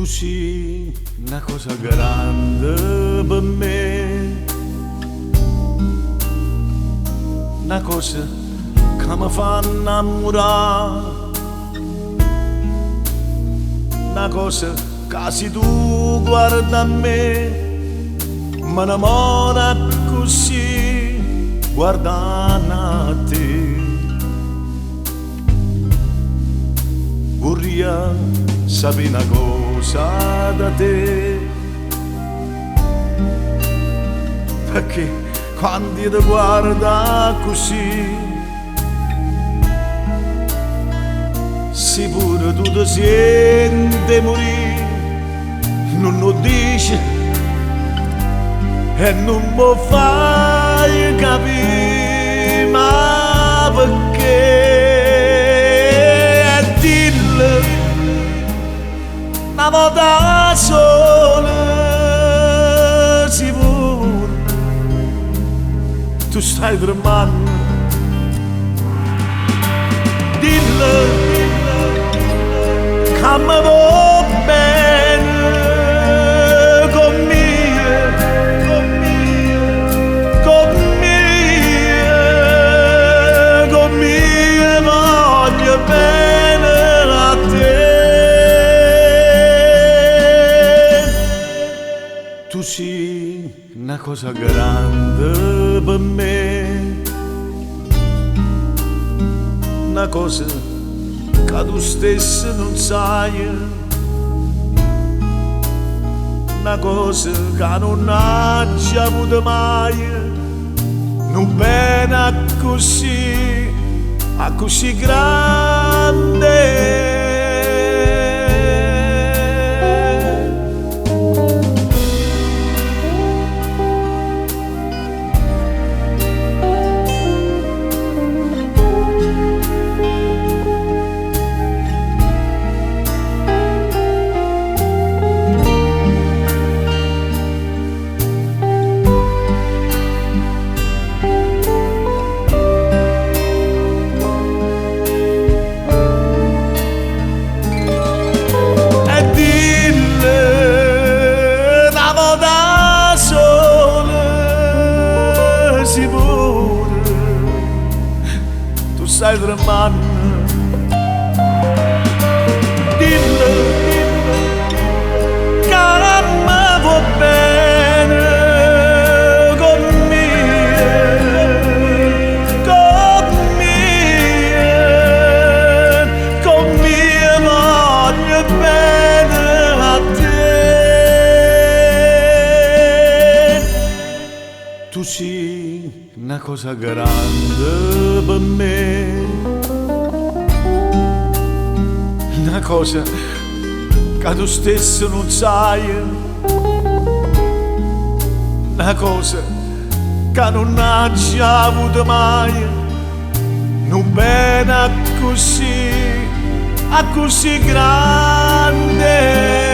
Tu sei una cosa grande per me, una cosa che mi fa innamorare, una cosa che se tu guarda a me mi innamora così guardando a te. Vorrei sapere una cosa da te, perché quando io ti guardo così, se pure tu ti senti morire, non lo dici e non mi fai capire, ma perché? Una volta sola si vuole, tu stai tremando, dillo che mi va bene con me voglio bene a te. Tu sei una cosa grande per me, una cosa che tu stesso non sai, una cosa che non hai già avuto mai, non bene così grande. Tu stai tremando, dillo che mi va bene con me voglio bene a te. Tu sei una cosa grande per me, una cosa che tu stesso non sai, una cosa che non hai già avuto mai, non bene così grande.